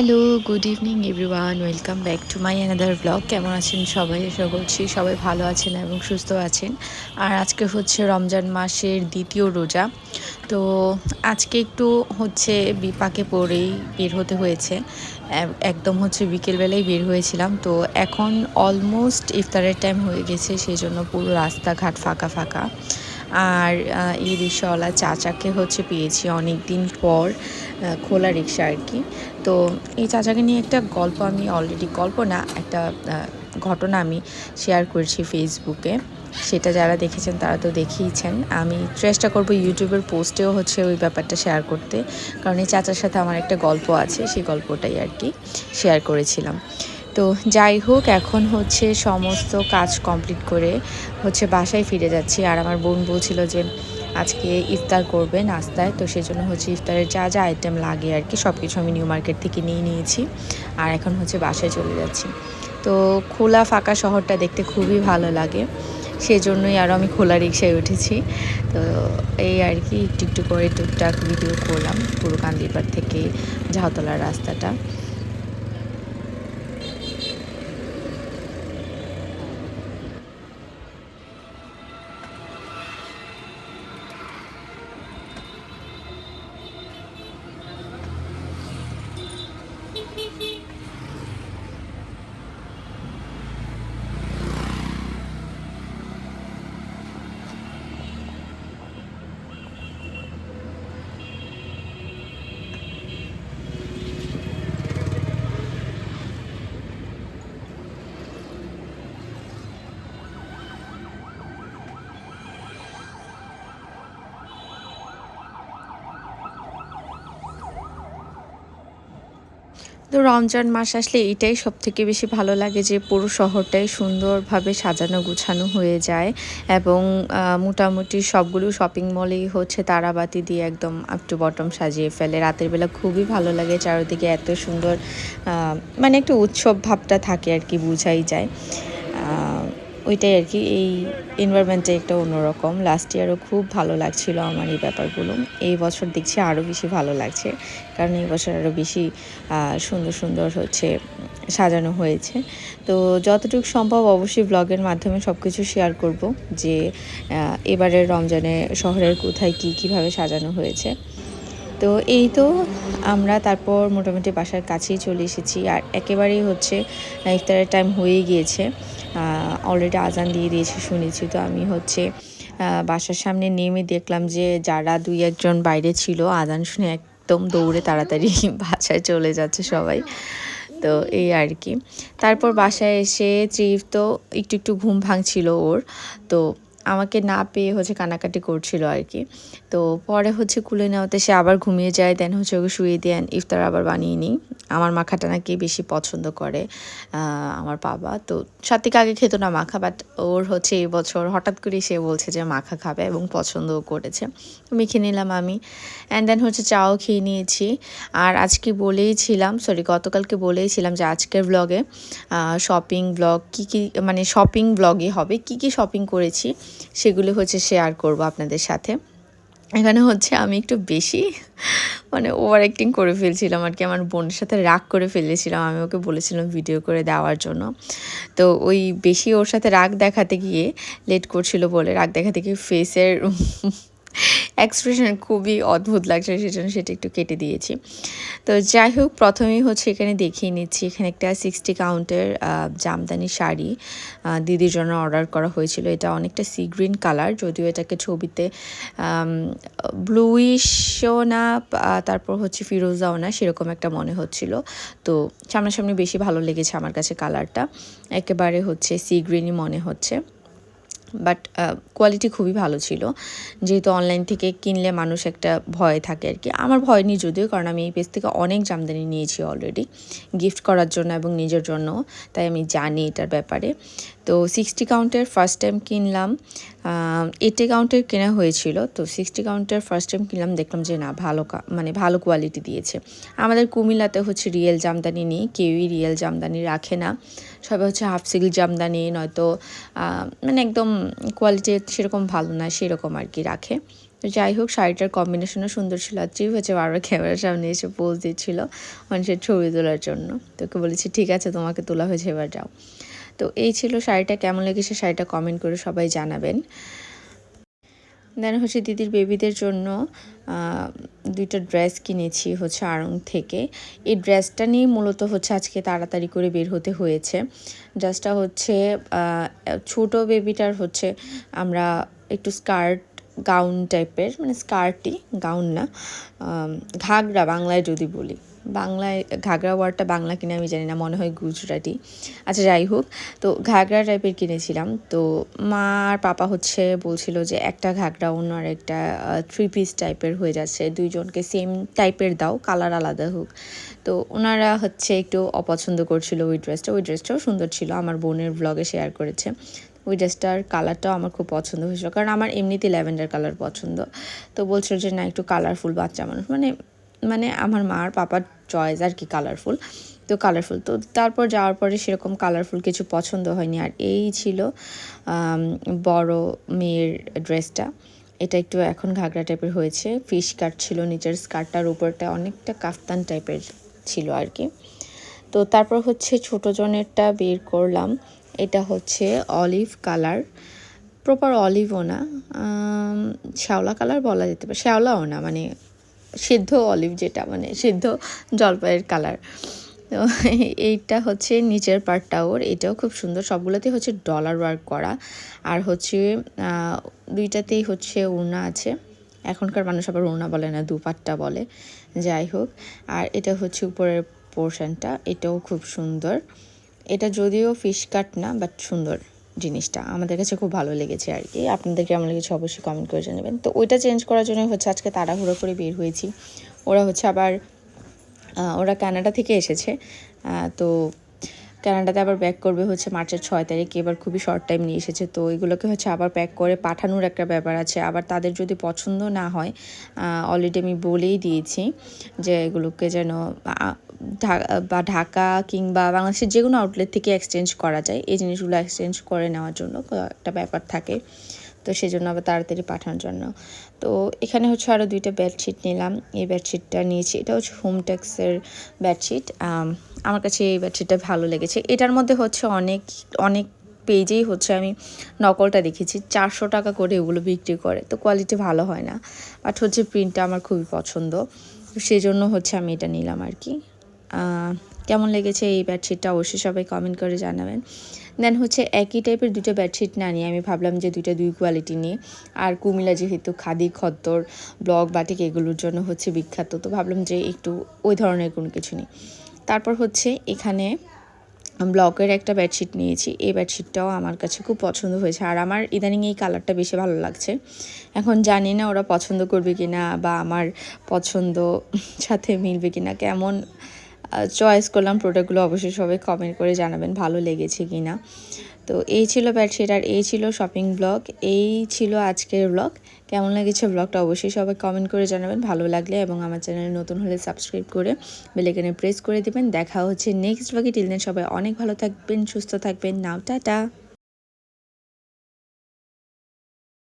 Hello, good evening everyone. Welcome back to my another blog. কেমন আছেন সবাই? আশা করছি সবাই ভালো আছেন এবং সুস্থ আছেন। আর আজকে হচ্ছে রমজান মাসের দ্বিতীয় রোজা। তো আজকে একটু হচ্ছে বিপাকে পড়েই বের হতে হয়েছে। একদম হচ্ছে বিকেলবেলায় বের হয়েছিলাম। তো এখন অলমোস্ট ইফতারের টাইম হয়ে গেছে, সেজন্য পুরো রাস্তাঘাট ফাঁকা ফাঁকা। আর এই রিক্সাওয়ালা চাচাকে হচ্ছে পেয়েছি অনেক দিন পর, খোলা রিক্সা আর কি। তো এই চাচাকে নিয়ে একটা গল্প, আমি অলরেডি গল্প না, একটা ঘটনা আমি শেয়ার করেছি ফেসবুকে। সেটা যারা দেখেছেন তারা তো দেখেইছেন। আমি চেষ্টা করব ইউটিউবের পোস্টেও হচ্ছে ওই ব্যাপারটা শেয়ার করতে, কারণ এই চাচার সাথে আমার একটা গল্প আছে, সেই গল্পটাই আর কি শেয়ার করেছিলাম। তো যাই হোক, এখন হচ্ছে সমস্ত কাজ কমপ্লিট করে হচ্ছে বাসায় ফিরে যাচ্ছি। আর আমার বোন বলছিল যে আজকে ইফতার করবে নাস্তায়, তো সেজন্য হচ্ছে ইফতারের যা যা আইটেম লাগে আর কি সব কিছু আমি নিউ মার্কেট থেকে নিয়ে নিয়েছি। আর এখন হচ্ছে বাসায় চলে যাচ্ছি। তো খোলা ফাঁকা শহরটা দেখতে খুবই ভালো লাগে, সেজন্যই আরও আমি খোলা রিক্সায় উঠেছি। তো এই আর কি একটু একটু করে টুকটাক ভিডিও করলাম পুরো কান্দিরপাড় থেকে ঝাউতলার রাস্তাটা। তো রমজান মাস আসলে এইটাই সবথেকে বেশি ভালো লাগে যে পুরো শহরটাই সুন্দরভাবে সাজানো গুছানো হয়ে যায়, এবং মোটামুটি সবগুলো শপিং মলেই হচ্ছে তারাবাতি দিয়ে একদম আপ টু বটম সাজিয়ে ফেলে। রাতের বেলা খুবই ভালো লাগে, চারিদিকে এত সুন্দর মানে একটু উৎসব ভাবটা থাকে আর কি, বোঝাই যায়। ওইটাই আর কি, এই এনভায়রনমেন্টটা একটা অন্যরকম। লাস্ট ইয়ারও খুব ভালো লাগছিল আমার এই ব্যাপারগুলো। এই বছর দেখছি আরও বেশি ভালো লাগছে, কারণ এই বছর আরও বেশি সুন্দর সুন্দর হচ্ছে সাজানো হয়েছে। তো যতটুকু সম্ভব অবশ্যই ব্লগের মাধ্যমে সব কিছু শেয়ার করব যে এবারের রমজানে শহরের কোথায় কীভাবে সাজানো হয়েছে। তো এই তো আমরা তারপর মোটামুটি বাসার কাছেই চলে এসেছি। আর একেবারেই হচ্ছে ইফতারের টাইম হয়ে গিয়েছে, অলরেডি আজান দিয়ে দিয়েছে শুনেছি। তো আমি হচ্ছে বাসার সামনে নেমে দেখলাম যে যারা দুই একজন বাইরে ছিল আজান শুনে একদম দৌড়ে তাড়াতাড়ি বাসায় চলে যাচ্ছে সবাই। তো এই আর কি। তারপর বাসায় এসে ত্রিফ তো একটু একটু ঘুম ভাঙছিল ওর, তো আমাকে না পেয়ে হচ্ছে কান্নাকাটি করছিল আর কি। তো পরে হচ্ছে কুলে নেওয়াতে সে আবার ঘুমিয়ে যায়, দেন হচ্ছে ওকে শুয়ে দেন, ইফতার আবার বানিয়ে নিই। আমার মাখাটা নাকি বেশি পছন্দ করে আমার বাবা। তো সাত্বিক আগে খেত না মাখা, বাট ওর হচ্ছে এই বছর হঠাৎ করে সে বলছে যে মাখা খাবে এবং পছন্দও করেছে। তো মেখে নিলাম আমি, অ্যান্ড দেন হচ্ছে চাও খেয়ে নিয়েছি। আর আজকে বলেইছিলাম, গতকালকে বলেইছিলাম যে আজকের ব্লগে শপিং ব্লগ কী মানে শপিং ব্লগই হবে, কী শপিং করেছি সেগুলো হচ্ছে শেয়ার করব আপনাদের সাথে। এখানে হচ্ছে আমি একটু বেশি মানে ওভার অ্যাক্টিং করে ফেলছিলাম আর কি, আমার বোনের সাথে রাগ করে ফেলেছিলাম। আমি ওকে বলেছিলাম ভিডিও করে দেওয়ার জন্য, তো ওই বেশি ওর সাথে রাগ দেখাতে গিয়ে, লেট করছিল বলে রাগ দেখাতে গিয়ে ফেসের এক্সপ্রেশন খুবই অদ্ভুত লাগছে, সেজন্য সেটা একটু কেটে দিয়েছি। তো যাই হোক, প্রথমেই হচ্ছে এখানে দেখিয়ে নিচ্ছি, এখানে একটা 60 কাউন্টের জামদানি শাড়ি দিদির জন্য অর্ডার করা হয়েছিল। এটা অনেকটা সি গ্রিন কালার, যদিও এটাকে ছবিতে ব্লুইশও না, তারপর হচ্ছে ফিরোজাও না, সেরকম একটা মনে হচ্ছিল। তো সামনাসামনি বেশি ভালো লেগেছে আমার কাছে কালারটা, একেবারে হচ্ছে সি গ্রিনই মনে হচ্ছে। বাট কোয়ালিটি খুবই ভালো ছিল। যেহেতু অনলাইন থেকে কিনলে মানুষ একটা ভয় থাকে আর কি, আমার ভয় নেই যদিও, কারণ আমি এই পেজ থেকে অনেক জামদানি নিয়েছি অলরেডি গিফট করার জন্য এবং নিজের জন্য, তাই আমি জানি এটার ব্যাপারে। তো 60 কাউন্টের ফার্স্ট টাইম কিনলাম, 80 কাউন্টের কেনা হয়েছিল। তো 60 কাউন্টের ফার্স্ট টাইম কিনলাম, দেখলাম যে না ভালো মানে ভালো কোয়ালিটি দিয়েছে। আমাদের কুমিল্লাতে হচ্ছে রিয়েল জামদানি নেই, কেউই রিয়েল জামদানি রাখে না, সবাই হচ্ছে হাফ সিল্ক জামদানি, নয়তো মানে একদম কোয়ালিটি সেরকম ভালো না সেরকম আর কি রাখে। তো যাই হোক, শাড়িটার কম্বিনেশনও সুন্দর ছিল। আর ত্রিপ হচ্ছে বারবার ক্যামেরার সামনে এসে পোজ দিচ্ছিল মানুষের ছবি তোলার জন্য। তোকে বলেছি ঠিক আছে, তোমাকে তোলা হয়েছে, এবার যাও। তো এই ছিল শাড়িটা। কেমন লেগেছে শাড়িটা কমেন্ট করে সবাই জানাবেন। দেন হচ্ছে দিদির বেবিদের জন্য দুইটা ড্রেস কিনেছি হচ্ছে আড়ং থেকে। এই ড্রেসটা নিয়ে মূলত হচ্ছে আজকে তাড়াতাড়ি করে বের হতে হয়েছে। ড্রেসটা হচ্ছে ছোট বেবিটার হচ্ছে আমরা একটু স্কার্ট গাউন টাইপের, মানে স্কার্টই, গাউন না, ঘাগরা বাংলায় যদি বলি। বাংলায় ঘাগরা ওয়ার্ডটা বাংলা কিনা আমি জানি না, মনে হয় গুজরাটি। আচ্ছা যাই হোক, তো ঘাগরা টাইপের কিনেছিলাম। তো মা আর পাপা হচ্ছে বলছিল যে একটা ঘাগরা অন্য আর একটা 3 পিস টাইপের হয়ে যাচ্ছে, দুইজনকে সেম টাইপের দাও, কালার আলাদা হোক। তো ওনারা হচ্ছে একটু অপছন্দ করছিল ওই ড্রেসটা। ওই ড্রেসটাও সুন্দর ছিল, আমার বোনের ব্লগে শেয়ার করেছে। ওই ড্রেসটার কালারটাও আমার খুব পছন্দ হয়েছিল, কারণ আমার এমনিতে ল্যাভেন্ডার কালার পছন্দ। তো বলছিল যে না, একটু কালারফুল, বাচ্চা মানুষ মানে মানে আমার মা আর পাপার চয়েস আর কি কালারফুল। তো কালারফুল, তো তারপর যাওয়ার পরে সেরকম কালারফুল কিছু পছন্দ হয়নি। আর এই ছিল বড় মেয়ের ড্রেসটা। এটা একটু এখন ঘাগরা টাইপের হয়েছে, ফিশ কাট ছিল নিচের স্কার্টটার উপরটা অনেকটা কাফতান টাইপের ছিল আর কি। তো তারপর হচ্ছে ছোটো জনেরটা বের করলাম। এটা হচ্ছে অলিভ কালার, প্রপার অলিভও না, শ্যাওলা কালার বলা যেতে পারে, শ্যাওলাও না, মানে সিদ্ধ অলিভ, যেটা মানে সিদ্ধ জলপাইয়ের কালার। তো এইটা হচ্ছে নিচের পার্টটা ওর, এটাও খুব সুন্দর। সবগুলোতে হচ্ছে ডলার ওয়ার্ক করা, আর হচ্ছে দুইটাতেই হচ্ছে ওড়না আছে। এখনকার মানুষ আবার ওড়না বলে না, দুপাট্টা বলে। যাই হোক, আর এটা হচ্ছে উপরের পোর্শনটা, এটাও খুব সুন্দর। এটা যদিও ফিশ কাট না, বাট সুন্দর জিনিসটা আমাদের কাছে খুব ভালো লেগেছে আর কি। আপনাদের কেমন লেগেছে অবশ্যই কমেন্ট করে জানাবেন। তো ওইটা চেঞ্জ করার জন্য হচ্ছে আজকে তাড়াহুড়ো করে বের হয়েছি। ওরা হচ্ছে আবার ওরা কানাডা থেকে এসেছে, তো কানাডাতে আবার ব্যাক করবে হচ্ছে মার্চের 6 তারিখে। এবার খুবই শর্ট টাইম নিয়ে এসেছে, তো এগুলোকে হচ্ছে আবার প্যাক করে পাঠানোর একটা ব্যাপার আছে। আবার তাদের যদি পছন্দ না হয়, অলরেডি আমি বলেই দিয়েছি যে এগুলোকে যেন ঢাকা কিংবা বাংলাদেশের যে কোনো আউটলেট থেকে এক্সচেঞ্জ করা যায়। এই জিনিসগুলো এক্সচেঞ্জ করে নেওয়ার জন্য একটা ব্যাপার থাকে, তো সেই জন্য আবার তাড়াতাড়ি পাঠানোর জন্য। তো এখানে হচ্ছে আরও দুইটা বেডশিট নিলাম। এই বেডশিটটা নিয়েছি, এটা হচ্ছে হোমটেক্সের বেডশিট। আমার কাছে এই বেডশিটটা ভালো লেগেছে। এটার মধ্যে হচ্ছে অনেক অনেক পেজেই হচ্ছে আমি নকলটা দেখেছি, 400 টাকা করে এগুলো বিক্রি করে। তো কোয়ালিটি ভালো হয় না, বাট হচ্ছে প্রিন্টটা আমার খুবই পছন্দ, তো সেই জন্য হচ্ছে আমি এটা নিলাম আর কি। কেমন লেগেছে এই বেডশিটটা অবশ্যই সবাই কমেন্ট করে জানাবেন। দেন হচ্ছে একই টাইপের দুটো বেডশিট না নিয়ে আমি ভাবলাম যে দুই কোয়ালিটি নিয়ে। আর কুমিল্লা যেহেতু খাদি, খদ্দর, ব্লক, বাটিক এগুলোর জন্য হচ্ছে বিখ্যাত, তো ভাবলাম যে একটু ওই ধরনের কোনো কিছু নিই। তারপর হচ্ছে এখানে ব্লকের একটা বেডশিট নিয়েছি। এই বেডশিটটাও আমার কাছে খুব পছন্দ হয়েছে, আর আমার ইদানিং এই কালারটা বেশি ভালো লাগছে। এখন জানি না ওরা পছন্দ করবে কি না, বা আমার পছন্দ সাথে মিলবে কি না, কেমন চয়েস করলাম প্রোডাক্টগুলো অবশ্যই সবাই কমেন্ট করে জানাবেন ভালো লেগেছে কি না। তো এই ছিল বেডশিট, আর এই ছিল শপিং ব্লগ, এই ছিল আজকের ব্লগ। কেমন লেগেছে ব্লগটা অবশ্যই সবাই কমেন্ট করে জানাবেন ভালো লাগলে, এবং আমার চ্যানেলে নতুন হলে সাবস্ক্রাইব করে বেল আইকনে প্রেস করে দেবেন। দেখা হচ্ছে নেক্সট ব্লগে। টিল দেন সবাই অনেক ভালো থাকবেন, সুস্থ থাকবেন। নাও টাটা।